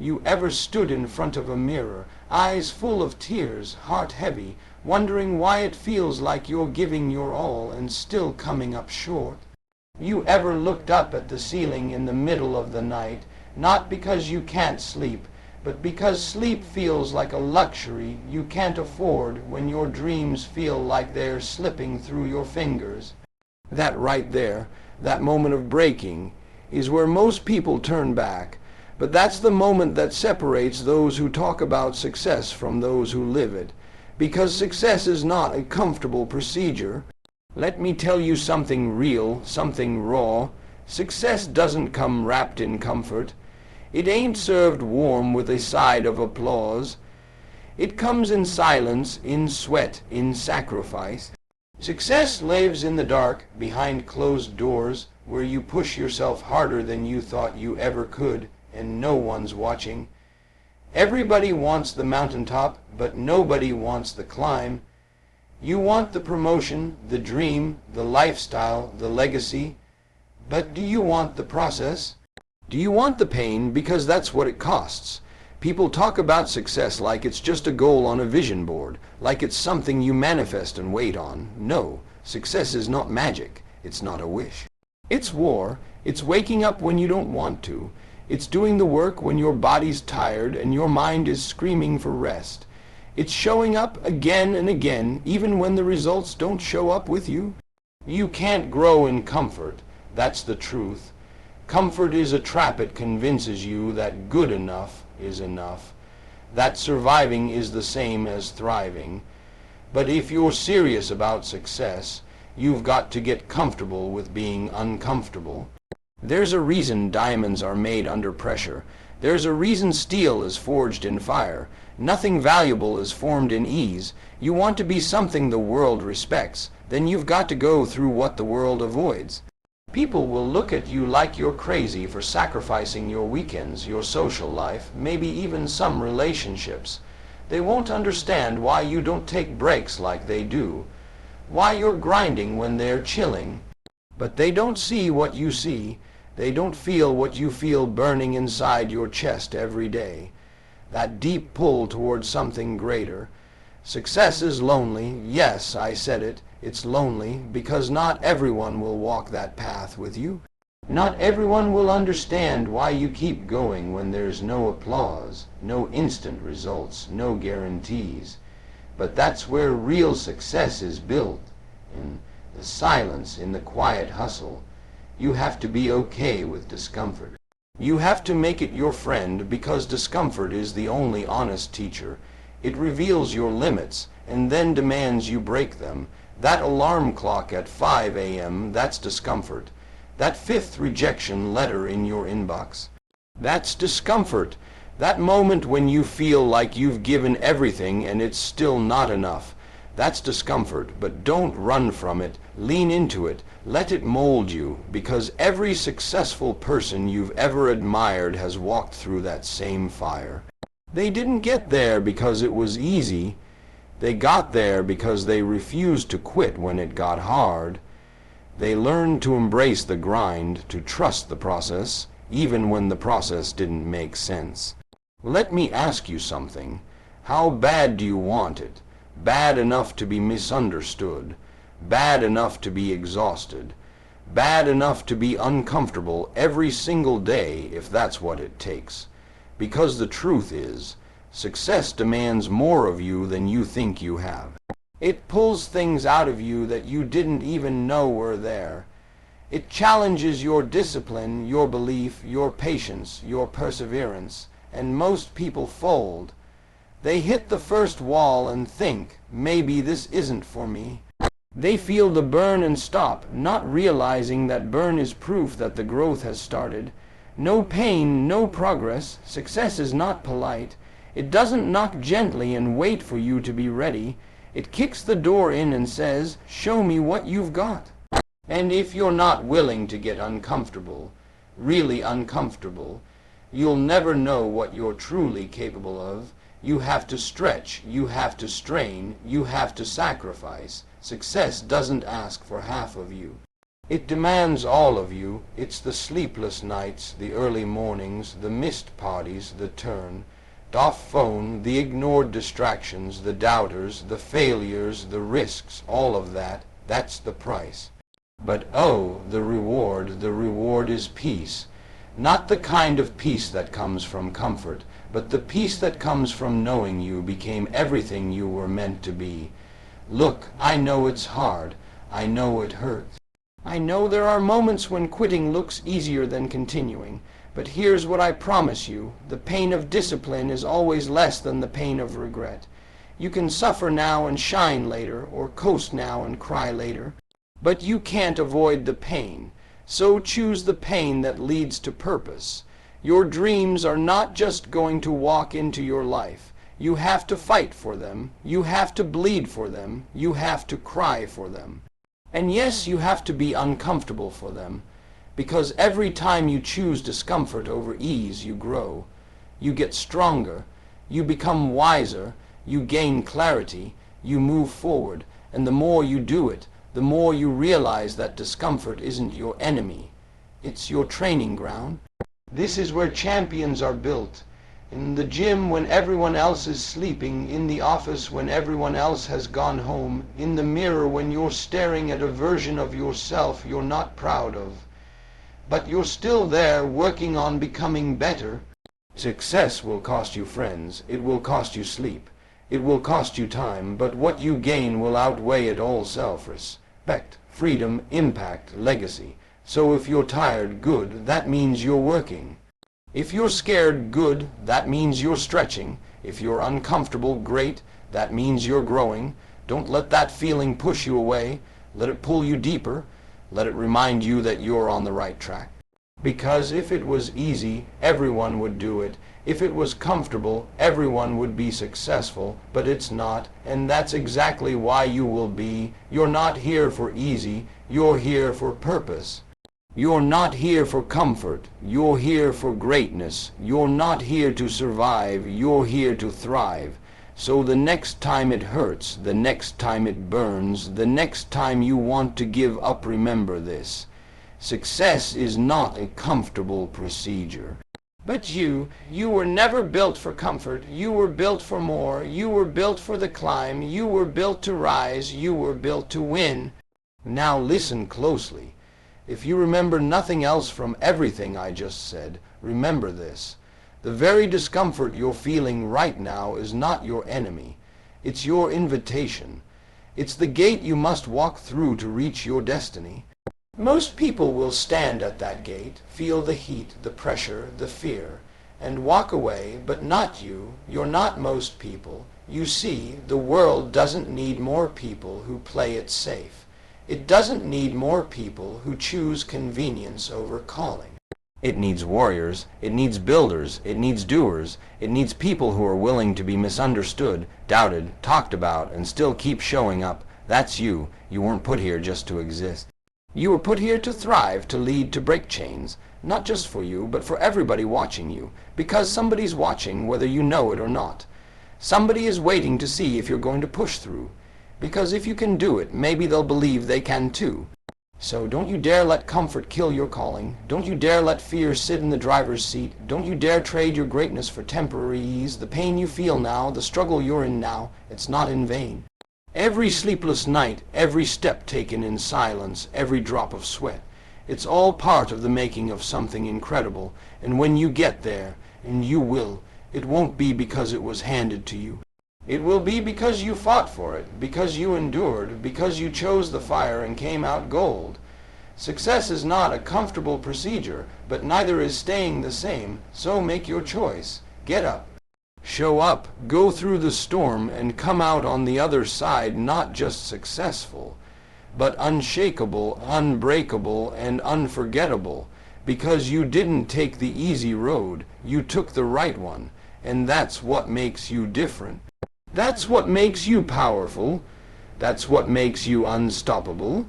You ever stood in front of a mirror, eyes full of tears, heart heavy, wondering why it feels like you're giving your all and still coming up short? You ever looked up at the ceiling in the middle of the night, not because you can't sleep, but because sleep feels like a luxury you can't afford when your dreams feel like they're slipping through your fingers? That right there, that moment of breaking, is where most people turn back. But that's the moment that separates those who talk about success from those who live it. Because success is not a comfortable procedure. Let me tell you something real, something raw. Success doesn't come wrapped in comfort. It ain't served warm with a side of applause. It comes in silence, in sweat, in sacrifice. Success lives in the dark, behind closed doors, where you push yourself harder than you thought you ever could, and no one's watching. Everybody wants the mountaintop, but nobody wants the climb. You want the promotion, the dream, the lifestyle, the legacy, but do you want the process? Do you want the pain? Because that's what it costs. People talk about success like it's just a goal on a vision board, like it's something you manifest and wait on. No, success is not magic. It's not a wish. It's war. It's waking up when you don't want to. It's doing the work when your body's tired and your mind is screaming for rest. It's showing up again and again, even when the results don't show up with you. You can't grow in comfort. That's the truth. Comfort is a trap. It convinces you that good enough is enough, that surviving is the same as thriving. But if you're serious about success, you've got to get comfortable with being uncomfortable. There's a reason diamonds are made under pressure. There's a reason steel is forged in fire. Nothing valuable is formed in ease. You want to be something the world respects, then you've got to go through what the world avoids. People will look at you like you're crazy for sacrificing your weekends, your social life, maybe even some relationships. They won't understand why you don't take breaks like they do, why you're grinding when they're chilling. But they don't see what you see. They don't feel what you feel burning inside your chest every day. That deep pull towards something greater. Success is lonely. Yes, I said it. It's lonely because not everyone will walk that path with you. Not everyone will understand why you keep going when there's no applause, no instant results, no guarantees. But that's where real success is built, in the silence, in the quiet hustle. You have to be okay with discomfort. You have to make it your friend because discomfort is the only honest teacher. It reveals your limits and then demands you break them. That alarm clock at 5 a.m., that's discomfort. That 5th rejection letter in your inbox, that's discomfort. That moment when you feel like you've given everything and it's still not enough, that's discomfort. But don't run from it. Lean into it. Let it mold you, because every successful person you've ever admired has walked through that same fire. They didn't get there because it was easy. They got there because they refused to quit when it got hard. They learned to embrace the grind, to trust the process, even when the process didn't make sense. Let me ask you something. How bad do you want it? Bad enough to be misunderstood, bad enough to be exhausted, bad enough to be uncomfortable every single day if that's what it takes. Because the truth is, success demands more of you than you think you have. It pulls things out of you that you didn't even know were there. It challenges your discipline, your belief, your patience, your perseverance, and most people fold. They hit the first wall and think, maybe this isn't for me. They feel the burn and stop, not realizing that burn is proof that the growth has started. No pain, no progress. Success is not polite. It doesn't knock gently and wait for you to be ready. It kicks the door in and says, show me what you've got. And if you're not willing to get uncomfortable, really uncomfortable, you'll never know what you're truly capable of. You have to stretch, you have to strain, you have to sacrifice. Success doesn't ask for half of you. It demands all of you. It's the sleepless nights, the early mornings, the missed parties, the turn off phone, the ignored distractions, the doubters, the failures, the risks, all of that. That's the price. But oh, the reward is peace. Not the kind of peace that comes from comfort, but the peace that comes from knowing you became everything you were meant to be. Look, I know it's hard. I know it hurts. I know there are moments when quitting looks easier than continuing, but here's what I promise you. The pain of discipline is always less than the pain of regret. You can suffer now and shine later, or coast now and cry later, but you can't avoid the pain. So choose the pain that leads to purpose. Your dreams are not just going to walk into your life. You have to fight for them. You have to bleed for them. You have to cry for them. And yes, you have to be uncomfortable for them, because every time you choose discomfort over ease, you grow. You get stronger. You become wiser. You gain clarity. You move forward. And the more you do it, the more you realize that discomfort isn't your enemy. It's your training ground. This is where champions are built. In the gym when everyone else is sleeping, in the office when everyone else has gone home, in the mirror when you're staring at a version of yourself you're not proud of. But you're still there working on becoming better. Success will cost you friends. It will cost you sleep. It will cost you time, but what you gain will outweigh it all. Self-respect, freedom, impact, legacy. So if you're tired, good, that means you're working. If you're scared, good, that means you're stretching. If you're uncomfortable, great, that means you're growing. Don't let that feeling push you away. Let it pull you deeper. Let it remind you that you're on the right track. Because if it was easy, everyone would do it. If it was comfortable, everyone would be successful. But it's not, and that's exactly why you will be. You're not here for easy. You're here for purpose. You're not here for comfort. You're here for greatness. You're not here to survive. You're here to thrive. So the next time it hurts, the next time it burns, the next time you want to give up, remember this. Success is not a comfortable procedure. But you were never built for comfort. You were built for more. You were built for the climb. You were built to rise. You were built to win. Now listen closely. If you remember nothing else from everything I just said, remember this. The very discomfort you're feeling right now is not your enemy. It's your invitation. It's the gate you must walk through to reach your destiny. Most people will stand at that gate, feel the heat, the pressure, the fear, and walk away, but not you. You're not most people. You see, the world doesn't need more people who play it safe. It doesn't need more people who choose convenience over calling. It needs warriors, it needs builders, it needs doers, it needs people who are willing to be misunderstood, doubted, talked about, and still keep showing up. That's you. You weren't put here just to exist. You were put here to thrive, to lead, to break chains. Not just for you, but for everybody watching you. Because somebody's watching, whether you know it or not. Somebody is waiting to see if you're going to push through. Because if you can do it, maybe they'll believe they can too. So don't you dare let comfort kill your calling. Don't you dare let fear sit in the driver's seat. Don't you dare trade your greatness for temporary ease. The pain you feel now, the struggle you're in now, it's not in vain. Every sleepless night, every step taken in silence, every drop of sweat, it's all part of the making of something incredible. And when you get there, and you will, it won't be because it was handed to you. It will be because you fought for it, because you endured, because you chose the fire and came out gold. Success is not a comfortable procedure, but neither is staying the same, so make your choice. Get up. Show up, go through the storm, and come out on the other side not just successful, but unshakable, unbreakable, and unforgettable, because you didn't take the easy road, you took the right one, and that's what makes you different. That's what makes you powerful. That's what makes you unstoppable.